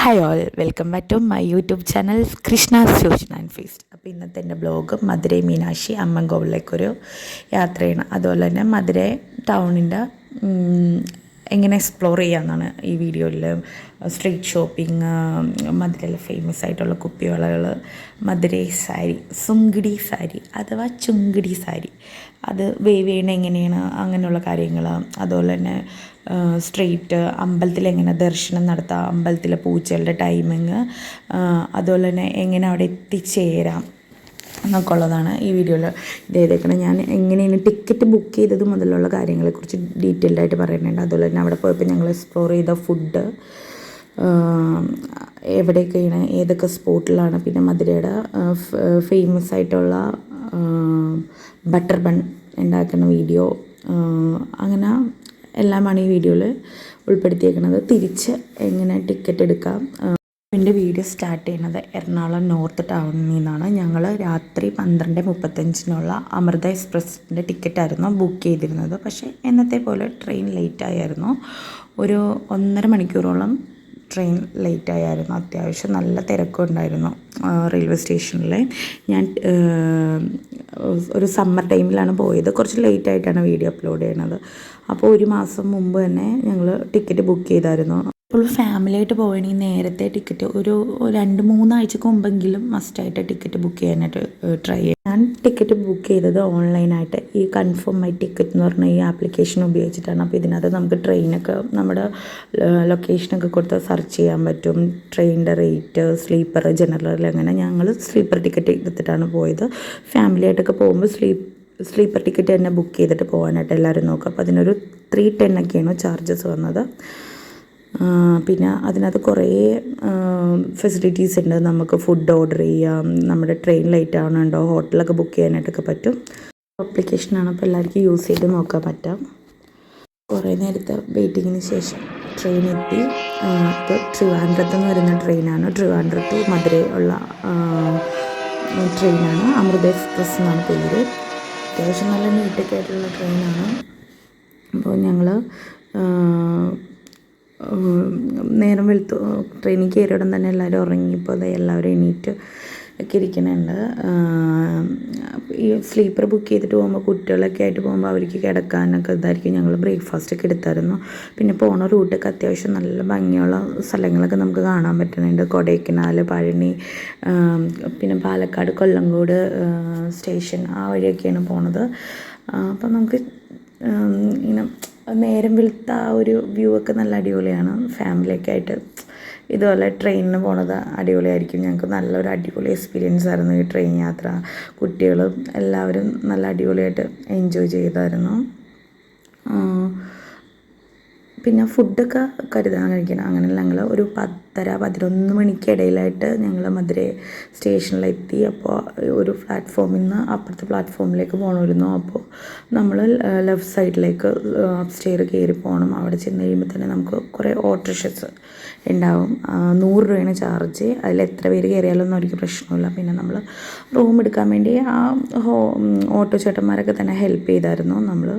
Hi all, welcome back to my YouTube channel Krishna's fusion and feast. അപ്പോൾ ഇന്നത്തെ എൻ്റെ blog Madurai Meenakshi അമ്മൻകോവിലേക്കൊരു യാത്രയാണ്. അതുപോലെ തന്നെ മധുരൈ ടൗണിൻ്റെ എങ്ങനെ എക്സ്പ്ലോർ ചെയ്യാമെന്നാണ് ഈ വീഡിയോയിൽ. സ്ട്രീറ്റ് ഷോപ്പിംഗ്, മധുരയിലെ ഫേമസ് ആയിട്ടുള്ള കുപ്പിവളകൾ, മധുരൈ സാരി, സുങ്കിടി സാരി അഥവാ ചുങ്കിടി സാരി, അത് വേവ് ചെയ്യണ എങ്ങനെയാണ്, അങ്ങനെയുള്ള കാര്യങ്ങൾ. അതുപോലെ തന്നെ സ്ട്രീറ്റ് അമ്പലത്തിൽ എങ്ങനെ ദർശനം നടത്താം, അമ്പലത്തിലെ പൂജകളുടെ ടൈമിങ്, അതുപോലെ തന്നെ എങ്ങനെ അവിടെ എത്തിച്ചേരാം എന്നൊക്കെ ഉള്ളതാണ് ഈ വീഡിയോയിൽ ഇത് ചെയ്തേക്കണം. ഞാൻ എങ്ങനെയാണ് ടിക്കറ്റ് ബുക്ക് ചെയ്തത് മുതലുള്ള കാര്യങ്ങളെക്കുറിച്ച് ഡീറ്റെയിൽഡായിട്ട് പറയുന്നുണ്ട്. അതുപോലെ തന്നെ അവിടെ പോയപ്പോൾ ഞങ്ങൾ എക്സ്പ്ലോർ ചെയ്ത ഫുഡ്, എവിടെയൊക്കെയാണ്, ഏതൊക്കെ സ്പോട്ടിലാണ്, പിന്നെ മധുരയുടെ ഫേമസ് ആയിട്ടുള്ള ബട്ടർ ബൺ ഉണ്ടാക്കുന്ന വീഡിയോ, അങ്ങനെ എല്ലാമാണ് ഈ വീഡിയോയിൽ ഉൾപ്പെടുത്തിയേക്കുന്നത്. തിരിച്ച് എങ്ങനെ ടിക്കറ്റ് എടുക്കാം. എൻ്റെ വീഡിയോ സ്റ്റാർട്ട് ചെയ്യുന്നത് എറണാകുളം നോർത്ത് ടൗണിൽ നിന്നാണ്. ഞങ്ങൾ രാത്രി 12:35 അമൃത എക്സ്പ്രസിൻ്റെ ടിക്കറ്റായിരുന്നു ബുക്ക് ചെയ്തിരുന്നത്. പക്ഷേ എന്നത്തെ പോലെ ട്രെയിൻ ലേറ്റായിരുന്നു. ഒരു 1.5 മണിക്കൂറോളം ട്രെയിൻ ലേറ്റായിരുന്നു. അത്യാവശ്യം നല്ല തിരക്കുണ്ടായിരുന്നു റെയിൽവേ സ്റ്റേഷനിൽ. ഞാൻ ഒരു സമ്മർ ടൈമിലാണ് പോയത്. കുറച്ച് ലേറ്റായിട്ടാണ് വീഡിയോ അപ്ലോഡ് ചെയ്യണത്. അപ്പോൾ 1 മാസം മുമ്പ് തന്നെ ഞങ്ങൾ ടിക്കറ്റ് ബുക്ക് ചെയ്തായിരുന്നു. ഇപ്പോൾ ഫാമിലിയായിട്ട് പോവുകയാണെങ്കിൽ നേരത്തെ ടിക്കറ്റ് ഒരു 2-3 ആഴ്ചക്ക് മുമ്പെങ്കിലും മസ്റ്റായിട്ട് ടിക്കറ്റ് ബുക്ക് ചെയ്യാനായിട്ട് ട്രൈ ചെയ്യും. ഞാൻ ടിക്കറ്റ് ബുക്ക് ചെയ്തത് ഓൺലൈനായിട്ട് ഈ കൺഫേം മൈ ടിക്കറ്റ് എന്ന് പറഞ്ഞ ഈ ആപ്ലിക്കേഷൻ ഉപയോഗിച്ചിട്ടാണ്. അപ്പോൾ ഇതിനകത്ത് നമുക്ക് ട്രെയിനൊക്കെ നമ്മുടെ ലൊക്കേഷനൊക്കെ കൊടുത്ത് സെർച്ച് ചെയ്യാൻ പറ്റും. ട്രെയിനിൻ്റെ റേറ്റ്, സ്ലീപ്പർ, ജനറൽ, അങ്ങനെ ഞങ്ങൾ സ്ലീപ്പർ ടിക്കറ്റ് എടുത്തിട്ടാണ് പോയത്. ഫാമിലിയായിട്ടൊക്കെ പോകുമ്പോൾ സ്ലീപ്പർ ടിക്കറ്റ് തന്നെ ബുക്ക് ചെയ്തിട്ട് പോകാനായിട്ട് എല്ലാവരും നോക്കും. അപ്പോൾ അതിനൊരു 310 ഒക്കെയാണ് ചാർജസ് വന്നത്. പിന്നെ അതിനകത്ത് കുറേ ഫെസിലിറ്റീസ് ഉണ്ട്. നമുക്ക് ഫുഡ് ഓർഡർ ചെയ്യാം, നമ്മുടെ ട്രെയിൻ ലേറ്റ് ആവുന്നുണ്ടോ, ഹോട്ടലൊക്കെ ബുക്ക് ചെയ്യാനായിട്ടൊക്കെ പറ്റും. ആപ്ലിക്കേഷനാണ്, അപ്പോൾ എല്ലാവർക്കും യൂസ് ചെയ്ത് നോക്കാൻ പറ്റാം. കുറേ നേരത്തെ വെയിറ്റിങ്ങിന് ശേഷം ട്രെയിൻ എത്തി. ഇത് ട്രിവാൻഡ്രത്ത് നിന്ന് വരുന്ന ട്രെയിനാണ്. ട്രിവാൻഡ്രം ടു മധുരൈ ഉള്ള ട്രെയിനാണ്. അമൃത എക്സ്പ്രസ് എന്നാണ് പേര്. അത്യാവശ്യം നല്ല നീറ്റൊക്കെ ആയിട്ടുള്ള ട്രെയിനാണ്. അപ്പോൾ ഞങ്ങൾ നേരം വെളുത്തു ട്രെയിനിൽ കയറിയ ഉടൻ തന്നെ എല്ലാവരും ഉറങ്ങിയപ്പോൾ അത് എല്ലാവരും എണീറ്റ് ഒക്കെ ഇരിക്കുന്നുണ്ട്. ഈ സ്ലീപ്പർ ബുക്ക് ചെയ്തിട്ട് പോകുമ്പോൾ കുട്ടികളൊക്കെ ആയിട്ട് പോകുമ്പോൾ അവർക്ക് കിടക്കാനൊക്കെ ഇതായിരിക്കും. ഞങ്ങൾ ബ്രേക്ക്ഫാസ്റ്റൊക്കെ എടുത്തായിരുന്നു. പിന്നെ പോണ റൂട്ടൊക്കെ അത്യാവശ്യം നല്ല ഭംഗിയുള്ള സ്ഥലങ്ങളൊക്കെ നമുക്ക് കാണാൻ പറ്റുന്നുണ്ട്. കൊടൈക്കനാൽ, പഴനി, പിന്നെ പാലക്കാട്, കൊല്ലങ്കോട് സ്റ്റേഷൻ, ആ വഴിയൊക്കെയാണ് പോണത്. അപ്പം നമുക്ക് ഇങ്ങനെ നേരം വെളുത്ത ആ ഒരു വ്യൂ ഒക്കെ നല്ല അടിപൊളിയാണ്. ഫാമിലിയൊക്കെ ആയിട്ട് ഇതുപോലെ ട്രെയിനിന് പോണത് അടിപൊളിയായിരിക്കും. ഞങ്ങൾക്ക് നല്ലൊരു അടിപൊളി എക്സ്പീരിയൻസ് ആയിരുന്നു ഈ ട്രെയിൻ യാത്ര. കുട്ടികളും എല്ലാവരും നല്ല അടിപൊളിയായിട്ട് എൻജോയ് ചെയ്തായിരുന്നു. പിന്നെ ഫുഡൊക്കെ കരുതാൻ കഴിക്കണം. അങ്ങനെ ഞങ്ങൾ ഒരു 10:30-11 മണിക്കിടയിലായിട്ട് ഞങ്ങൾ മധുരൈ സ്റ്റേഷനിലെത്തി. അപ്പോൾ ഒരു പ്ലാറ്റ്ഫോമിൽ നിന്ന് അപ്പുറത്തെ പ്ലാറ്റ്ഫോമിലേക്ക് പോകണമായിരുന്നു. അപ്പോൾ നമ്മൾ ലെഫ്റ്റ് സൈഡിലേക്ക് അപ്സ്റ്റെയർ കയറി പോകണം. അവിടെ ചെന്ന് കഴിയുമ്പോൾ തന്നെ നമുക്ക് കുറേ ഓട്ടോറിക്ഷസ് ഉണ്ടാവും. 100 രൂപയാണ് ചാർജ്. അതിൽ എത്ര പേര് കയറിയാലൊന്നും അവർക്ക് പ്രശ്നമില്ല. പിന്നെ നമ്മൾ റൂം എടുക്കാൻ വേണ്ടി ആ ഓട്ടോ ചേട്ടന്മാരൊക്കെ തന്നെ ഹെൽപ്പ് ചെയ്തായിരുന്നു. നമ്മൾ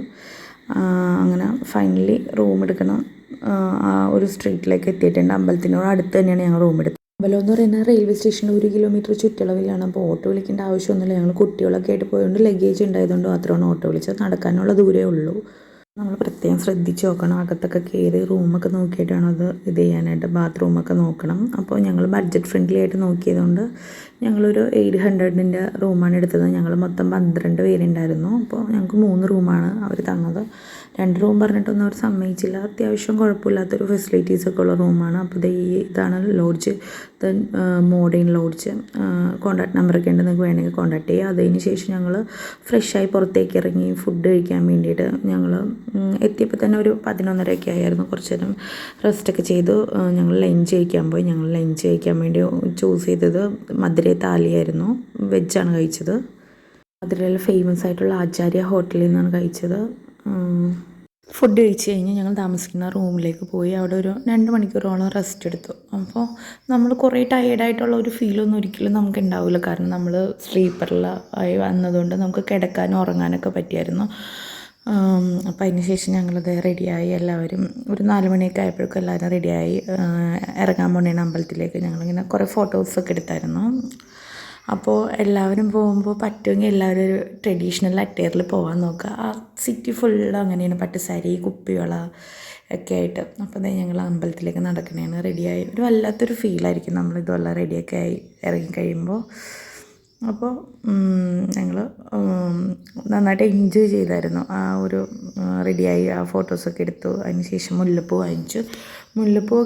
അങ്ങനെ ഫൈനലി റൂം എടുക്കണം. ആ ഒരു സ്ട്രീറ്റിലേക്ക് എത്തിയിട്ടുണ്ട്. അമ്പലത്തിനോട് അടുത്ത് തന്നെയാണ് ഞങ്ങൾ റൂം എടുത്തത്. അമ്പലം എന്ന് പറയുന്നത് റെയിൽവേ സ്റ്റേഷനിൽ 1 കിലോമീറ്റർ ചുറ്റളവിലാണ്. അപ്പോൾ ഓട്ടോ വിളിക്കേണ്ട ആവശ്യമൊന്നുമില്ല. ഞങ്ങൾ കുട്ടികളൊക്കെ ആയിട്ട് പോയതുകൊണ്ട് ലഗേജ് ഉണ്ടായതുകൊണ്ട് മാത്രമാണ് ഓട്ടോ വിളിച്ചത്. നടക്കാനുള്ള ദൂരമേ ഉള്ളൂ. നമ്മൾ പ്രത്യേകം ശ്രദ്ധിച്ച് നോക്കണം. അകത്തൊക്കെ കയറി റൂമൊക്കെ നോക്കിയിട്ടാണ് അത് ഇത് ചെയ്യാനായിട്ട്. ബാത്റൂമൊക്കെ നോക്കണം. അപ്പോൾ ഞങ്ങൾ ബഡ്ജറ്റ് ഫ്രണ്ട്ലി ആയിട്ട് നോക്കിയതുകൊണ്ട് ഞങ്ങളൊരു 800-ൻ്റെ റൂമാണ് എടുത്തത്. ഞങ്ങൾ മൊത്തം 12 പേരുണ്ടായിരുന്നു. അപ്പോൾ ഞങ്ങൾക്ക് 3 റൂമാണ് അവർ തന്നത്. 2 റൂം പറഞ്ഞിട്ടൊന്നും അവർ സമ്മതിച്ചില്ല. അത്യാവശ്യം കുഴപ്പമില്ലാത്തൊരു ഫെസിലിറ്റീസൊക്കെ ഉള്ള റൂമാണ്. അപ്പോൾ ഇതാണ് ലോഡ്ജ്, മോഡേൺ ലോഡ്ജ്. കോൺടാക്ട് നമ്പറൊക്കെ ഉണ്ട്, നിങ്ങൾക്ക് വേണമെങ്കിൽ കോൺടാക്ട് ചെയ്യുക. അതിന് ശേഷം ഞങ്ങൾ ഫ്രഷായി പുറത്തേക്ക് ഇറങ്ങി ഫുഡ് കഴിക്കാൻ വേണ്ടിയിട്ട് ഞങ്ങൾ എത്തിയപ്പോൾ തന്നെ ഒരു 11:30 ആയിരുന്നു. കുറച്ച് നേരം റെസ്റ്റൊക്കെ ചെയ്തു. ഞങ്ങൾ ലഞ്ച് കഴിക്കാൻ പോയി. ഞങ്ങൾ ലഞ്ച് കഴിക്കാൻ വേണ്ടി ചൂസ് ചെയ്തത് മധുരൈ താലിയായിരുന്നു. വെജാണ് കഴിച്ചത്. മധുരയിലെ ഫേമസ് ആയിട്ടുള്ള ആചാര്യ ഹോട്ടലിൽ നിന്നാണ് കഴിച്ചത്. ഫുഡ് കഴിച്ച് കഴിഞ്ഞ് ഞങ്ങൾ താമസിക്കുന്ന റൂമിലേക്ക് പോയി. അവിടെ ഒരു 2 മണിക്കൂറോളം റെസ്റ്റ് എടുത്തു. അപ്പോൾ നമ്മൾ കുറേ ടയേർഡായിട്ടുള്ള ഒരു ഫീലൊന്നും ഒരിക്കലും നമുക്ക് ഉണ്ടാവില്ല. കാരണം നമ്മൾ സ്ലീപ്പറിൽ ആയി വന്നതുകൊണ്ട് നമുക്ക് കിടക്കാനും ഉറങ്ങാനൊക്കെ പറ്റിയായിരുന്നു. അപ്പോൾ അതിന് ശേഷം ഞങ്ങളത് റെഡിയായി എല്ലാവരും ഒരു 4 മണിയൊക്കെ ആയപ്പോഴേക്കും എല്ലാവരും റെഡിയായി ഇറങ്ങാൻ പോണേണ് അമ്പലത്തിലേക്ക്. ഞങ്ങളിങ്ങനെ കുറേ ഫോട്ടോസൊക്കെ എടുത്തായിരുന്നു. അപ്പോൾ എല്ലാവരും പോകുമ്പോൾ പറ്റുമെങ്കിൽ എല്ലാവരും ഒരു ട്രഡീഷണൽ അറ്റയറിൽ പോകാൻ നോക്കുക. ആ സിറ്റി ഫുള്ള് അങ്ങനെയാണ്, പട്ടുസാരി കുപ്പിവള ഒക്കെ ആയിട്ട്. അപ്പോൾ അതേ ഞങ്ങൾ അമ്പലത്തിലേക്ക് നടക്കണേണ്. റെഡിയായി ഒരു വല്ലാത്തൊരു ഫീലായിരിക്കും നമ്മളിതുപോലെ റെഡിയൊക്കെ ആയി ഇറങ്ങിക്കഴിയുമ്പോൾ. അപ്പോൾ ഞങ്ങൾ നന്നായിട്ട് എൻജോയ് ചെയ്തായിരുന്നു. ആ ഒരു റെഡിയായി ആ ഫോട്ടോസൊക്കെ എടുത്തു. അതിന് ശേഷം മുല്ലപ്പൂ വാങ്ങിച്ചു. മുല്ലപ്പൂ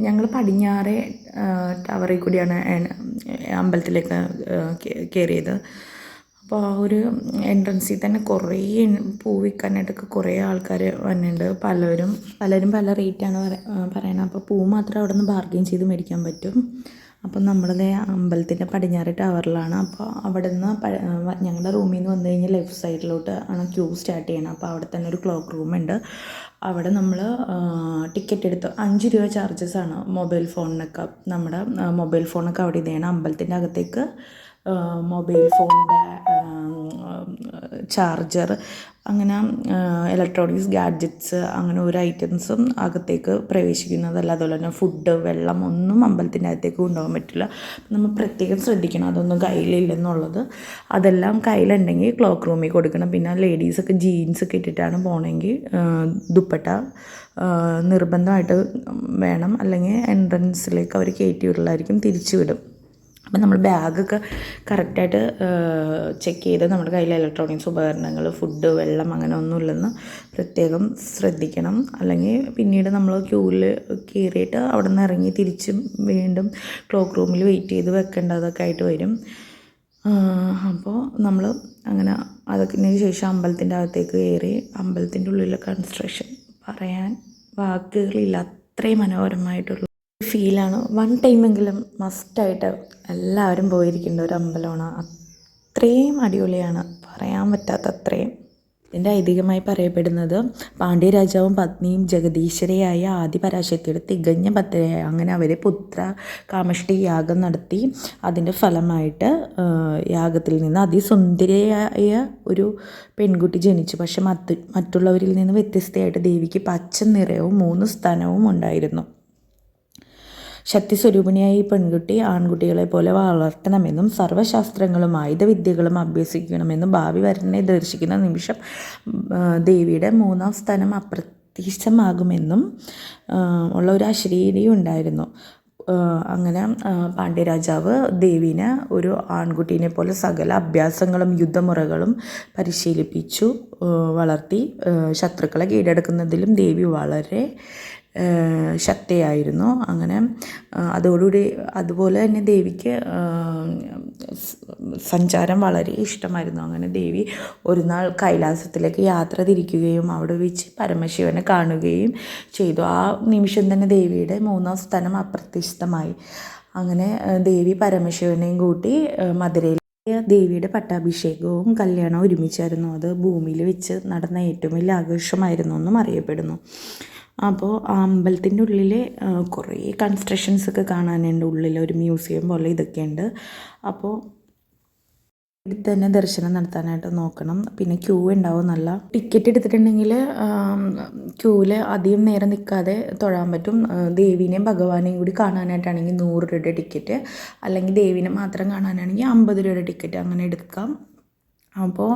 ഞങ്ങൾ പടിഞ്ഞാറേ ടവറിൽ കൂടിയാണ് അമ്പലത്തിലേക്ക് കയറിയത്. അപ്പോൾ ആ ഒരു എൻട്രൻസിൽ തന്നെ കുറേ പൂ വിൽക്കാനായിട്ടൊക്കെ കുറേ ആൾക്കാർ വന്നിട്ടുണ്ട്. പലരും പല റേറ്റാണ് പറയണത്. അപ്പോൾ പൂ മാത്രം അവിടെ നിന്ന് ബാർഗെയിൻ ചെയ്ത് മേടിക്കാൻ പറ്റും. അപ്പം നമ്മളത് അമ്പലത്തിൻ്റെ പടിഞ്ഞാറ് ടവറിലാണ്. അപ്പോൾ അവിടെ നിന്ന് ഞങ്ങളുടെ റൂമിൽ നിന്ന് വന്നു കഴിഞ്ഞാൽ ലെഫ്റ്റ് സൈഡിലോട്ട് ആണ് ക്യൂ സ്റ്റാർട്ട് ചെയ്യണം. അപ്പോൾ അവിടെ തന്നെ ഒരു ക്ലോക്ക് റൂമുണ്ട്. അവിടെ നമ്മൾ ടിക്കറ്റ് എടുത്ത് 5 രൂപ ചാർജസാണ് മൊബൈൽ ഫോണിനൊക്കെ. നമ്മുടെ മൊബൈൽ ഫോണൊക്കെ അവിടെ ഇത് ചെയ്യണം. അമ്പലത്തിൻ്റെ അകത്തേക്ക് മൊബൈൽ ഫോണിൻ്റെ ചാർജർ അങ്ങനെ ഇലക്ട്രോണിക്സ് ഗാഡ്ജറ്റ്സ് അങ്ങനെ ഒരു ഐറ്റംസും അകത്തേക്ക് പ്രവേശിക്കുന്നതല്ല. അതുപോലെ തന്നെ ഫുഡ് വെള്ളം ഒന്നും അമ്പലത്തിൻ്റെ അകത്തേക്ക് കൊണ്ടുപോകാൻ പറ്റില്ല. നമ്മൾ പ്രത്യേകം ശ്രദ്ധിക്കണം അതൊന്നും കയ്യിലില്ലെന്നുള്ളത്. അതെല്ലാം കയ്യിലുണ്ടെങ്കിൽ ക്ലോക്ക് റൂമിൽ കൊടുക്കണം. പിന്നെ ലേഡീസൊക്കെ ജീൻസൊക്കെ ഇട്ടിട്ടാണ് പോകണമെങ്കിൽ ദുപ്പട്ട നിർബന്ധമായിട്ട് വേണം. അല്ലെങ്കിൽ എൻട്രൻസിലേക്ക് അവർ കയറ്റി വിടലായിരിക്കും, തിരിച്ചു വിടും. അപ്പം നമ്മൾ ബാഗൊക്കെ കറക്റ്റായിട്ട് ചെക്ക് ചെയ്ത് നമ്മുടെ കയ്യിൽ ഇലക്ട്രോണിക്സ് ഉപകരണങ്ങൾ ഫുഡ് വെള്ളം അങ്ങനെ ഒന്നുമില്ലെന്ന് പ്രത്യേകം ശ്രദ്ധിക്കണം. അല്ലെങ്കിൽ പിന്നീട് നമ്മൾ ക്യൂവിൽ കയറിയിട്ട് അവിടെ നിന്ന് ഇറങ്ങി തിരിച്ചും വീണ്ടും ക്ലോക്ക് റൂമിൽ വെയിറ്റ് ചെയ്ത് വെക്കേണ്ടതൊക്കെ ആയിട്ട് വരും. അപ്പോൾ നമ്മൾ അങ്ങനെ അതിന് ശേഷം അമ്പലത്തിൻ്റെ അകത്തേക്ക് കയറി. അമ്പലത്തിൻ്റെ ഉള്ളിലെ കൺസ്ട്രക്ഷൻ പറയാൻ വാക്കുകളില്ല, അത്രയും മനോഹരമായിട്ടുള്ള ഫീലാണ്. വൺ ടൈമെങ്കിലും മസ്റ്റായിട്ട് എല്ലാവരും പോയിരിക്കേണ്ട ഒരു അമ്പലമാണ്. അത്രയും അടിപൊളിയാണ്, പറയാൻ പറ്റാത്ത അത്രയും. ഇതിൻ്റെ ഐതിഹ്യമായി പറയപ്പെടുന്നത് പാണ്ഡ്യ രാജാവും പത്നിയും ജഗദീശ്വരയായ ആദിപരാശക്തിയുടെ തികഞ്ഞ ഭക്തരായ അങ്ങനെ അവർ പുത്ര കാമഷ്ടി യാഗം നടത്തി. അതിൻ്റെ ഫലമായിട്ട് യാഗത്തിൽ നിന്ന് അതിസുന്ദരിയായ ഒരു പെൺകുട്ടി ജനിച്ചു. പക്ഷെ മറ്റുള്ളവരിൽ നിന്ന് വ്യത്യസ്തയായിട്ട് ദേവിക്ക് പച്ച നിറവും 3 സ്തനവും ഉണ്ടായിരുന്നു. ശക്തിസ്വരൂപിണിയായ ഈ പെൺകുട്ടി ആൺകുട്ടികളെ പോലെ വളർത്തണമെന്നും സർവ്വശാസ്ത്രങ്ങളും ആയുധവിദ്യകളും അഭ്യസിക്കണമെന്നും ഭാവി വരനെ ദർശിക്കുന്ന നിമിഷം ദേവിയുടെ 3ാം സ്ഥാനം അപ്രത്യക്ഷമാകുമെന്നും ഉള്ള ഒരു അശരീരിയും ഉണ്ടായിരുന്നു. അങ്ങനെ പാണ്ഡ്യരാജാവ് ദേവീനെ ഒരു ആൺകുട്ടീനെ പോലെ സകല അഭ്യാസങ്ങളും യുദ്ധമുറകളും പരിശീലിപ്പിച്ചു വളർത്തി. ശത്രുക്കളെ കീഴടക്കുന്നതിലും ദേവി വളരെ ശക്തിയായിരുന്നു. അങ്ങനെ അതോടുകൂടി അതുപോലെ തന്നെ ദേവിക്ക് സഞ്ചാരം വളരെ ഇഷ്ടമായിരുന്നു. അങ്ങനെ ദേവി ഒരു നാൾ കൈലാസത്തിലേക്ക് യാത്ര തിരിക്കുകയും അവിടെ വെച്ച് പരമശിവനെ കാണുകയും ചെയ്തു. ആ നിമിഷം തന്നെ ദേവിയുടെ 3ാം സ്ഥാനം അപ്രത്യക്ഷമായി. അങ്ങനെ ദേവി പരമശിവനെയും കൂട്ടി മധുരയിൽ ദേവിയുടെ പട്ടാഭിഷേകവും കല്യാണവും ഒരുമിച്ചായിരുന്നു. അത് ഭൂമിയിൽ വെച്ച് നടന്ന ഏറ്റവും വലിയ ആഘോഷമായിരുന്നു എന്നും അറിയപ്പെടുന്നു. അപ്പോൾ ആ അമ്പലത്തിൻ്റെ ഉള്ളിൽ കുറേ കൺസ്ട്രക്ഷൻസൊക്കെ കാണാനുണ്ട്. ഉള്ളിൽ ഒരു മ്യൂസിയം പോലെ ഇതൊക്കെയുണ്ട്. അപ്പോൾ എടുത്ത് തന്നെ ദർശനം നടത്താനായിട്ട് നോക്കണം. പിന്നെ ക്യൂ ഉണ്ടാവും. നല്ല ടിക്കറ്റ് എടുത്തിട്ടുണ്ടെങ്കിൽ ക്യൂവിൽ അധികം നേരം നിൽക്കാതെ തൊഴാൻ പറ്റും. ദേവീനെയും ഭഗവാനെയും കൂടി കാണാനായിട്ടാണെങ്കിൽ 100 രൂപയുടെ ടിക്കറ്റ്, അല്ലെങ്കിൽ ദേവീനെ മാത്രം കാണാനാണെങ്കിൽ 50 രൂപയുടെ ടിക്കറ്റ് അങ്ങനെ എടുക്കാം. അപ്പോൾ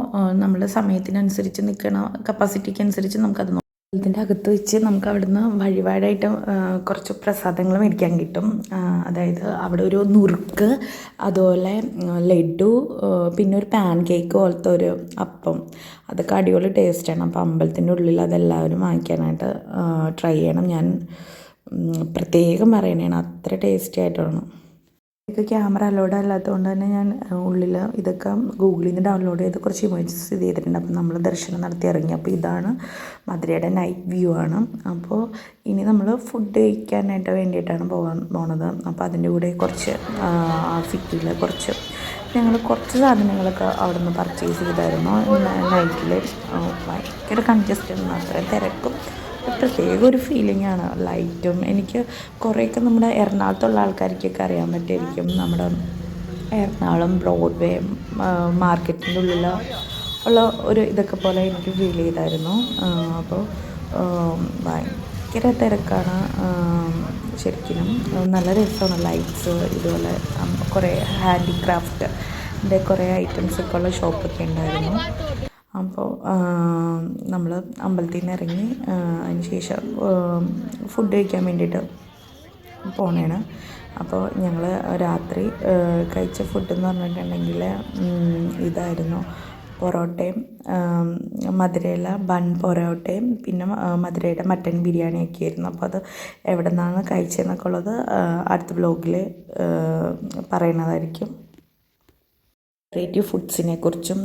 നമ്മൾ സമയത്തിനനുസരിച്ച് നിൽക്കണ കപ്പാസിറ്റിക്ക് അനുസരിച്ച് നമുക്കത് ഇതിൻ്റെ അകത്ത് വെച്ച് നമുക്ക് അവിടുന്ന് വഴിപാടായിട്ട് കുറച്ച് പ്രസാദങ്ങൾ മേടിക്കാൻ കിട്ടും. അതായത് അവിടെ ഒരു നുറുക്ക്, അതുപോലെ ലഡു, പിന്നെ ഒരു പാൻ കേക്ക് പോലത്തെ ഒരു അപ്പം, അതൊക്കെ അടിപൊളി ടേസ്റ്റാണ്. അപ്പോൾ അമ്പലത്തിൻ്റെ ഉള്ളിൽ അതെല്ലാവരും വാങ്ങിക്കാനായിട്ട് ട്രൈ ചെയ്യണം. ഞാൻ പ്രത്യേകം പറയണതാണ്, അത്ര ടേസ്റ്റി ആയിട്ടാണ്. ഇതൊക്കെ ക്യാമറ അലോഡ് അല്ലാത്തതുകൊണ്ട് തന്നെ ഞാൻ ഉള്ളിൽ ഇതൊക്കെ ഗൂഗിളിൽ നിന്ന് ഡൗൺലോഡ് ചെയ്ത് കുറച്ച് ഇമേജസ് ഇത് ചെയ്തിട്ടുണ്ട്. അപ്പം നമ്മൾ ദർശനം നടത്തി ഇറങ്ങി. അപ്പോൾ ഇതാണ് മധുരയുടെ നൈറ്റ് വ്യൂ ആണ്. അപ്പോൾ ഇനി നമ്മൾ ഫുഡ് കഴിക്കാനായിട്ട് വേണ്ടിയിട്ടാണ് പോണത്. അപ്പോൾ അതിൻ്റെ കൂടെ കുറച്ച് സിറ്റിയിൽ ഞങ്ങൾ കുറച്ച് സാധനങ്ങളൊക്കെ അവിടെ നിന്ന് പർച്ചേസ് ചെയ്തായിരുന്നു. നൈറ്റിൽ ഭയങ്കര കൺജസ്റ്റഡ്, അത്രയും തിരക്കും പ്രത്യേക ഒരു ഫീലിംഗാണ്. ലൈറ്റും എനിക്ക് കുറേയൊക്കെ നമ്മുടെ എറണാകുളത്തുള്ള ആൾക്കാർക്കൊക്കെ അറിയാൻ പറ്റുമായിരിക്കും. നമ്മുടെ എറണാകുളം ബ്രോഡ്വേ മാർക്കറ്റിൻ്റെ ഉള്ളിൽ ഉള്ള ഒരു ഇതൊക്കെ പോലെ എനിക്ക് ഫീൽ ചെയ്തായിരുന്നു. അപ്പോൾ ഭയങ്കര തിരക്കാണ് ശരിക്കും. നല്ല രസമാണ്. ലൈറ്റ്സ്, ഇതുപോലെ കുറേ ഹാൻഡിക്രാഫ്റ്റിൻ്റെ കുറേ ഐറ്റംസൊക്കെ ഉള്ള ഷോപ്പൊക്കെ ഉണ്ടായിരുന്നു. അപ്പോൾ നമ്മൾ അമ്പലത്തിൽ നിന്ന് ഇറങ്ങി അതിന് ശേഷം ഫുഡ് കഴിക്കാൻ വേണ്ടിയിട്ട് പോണേണ്. അപ്പോൾ ഞങ്ങൾ രാത്രി കഴിച്ച ഫുഡെന്ന് പറഞ്ഞിട്ടുണ്ടെങ്കിൽ ഇതായിരുന്നു. പൊറോട്ടയും മധുരയില ബൺ പൊറോട്ടയും പിന്നെ മധുരയുടെ മട്ടൻ ബിരിയാണിയൊക്കെ ആയിരുന്നു. അപ്പോൾ അത് എവിടെ നിന്നാണ് കഴിച്ചതെന്നൊക്കെ ഉള്ളത് അടുത്ത വ്ലോഗിൽ പറയുന്നതായിരിക്കും. വെറൈറ്റി ഫുഡ്സിനെക്കുറിച്ചും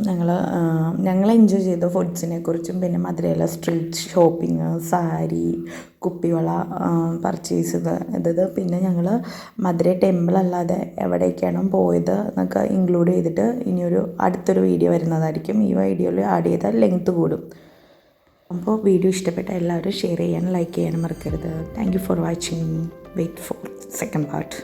ഞങ്ങൾ എൻജോയ് ചെയ്ത ഫുഡ്സിനെക്കുറിച്ചും പിന്നെ മധുരയിലെ സ്ട്രീറ്റ് ഷോപ്പിംഗ്, സാരി, കുപ്പിവള പർച്ചേസ് ചെയ്തത്, പിന്നെ ഞങ്ങൾ മധുര ടെമ്പിൾ അല്ലാതെ എവിടേക്കാണ് പോയത് എന്നൊക്കെ ഇൻക്ലൂഡ് ചെയ്തിട്ട് ഇനിയൊരു അടുത്തൊരു വീഡിയോ വരുന്നതായിരിക്കും. ഈ വീഡിയോയിൽ ആഡ് ചെയ്താൽ ലെങ്ത് കൂടും. അപ്പോൾ വീഡിയോ ഇഷ്ടപ്പെട്ട എല്ലാവരും ഷെയർ ചെയ്യാനും ലൈക്ക് ചെയ്യാനും മറക്കരുത്. Thank you for watching. Wait for second part.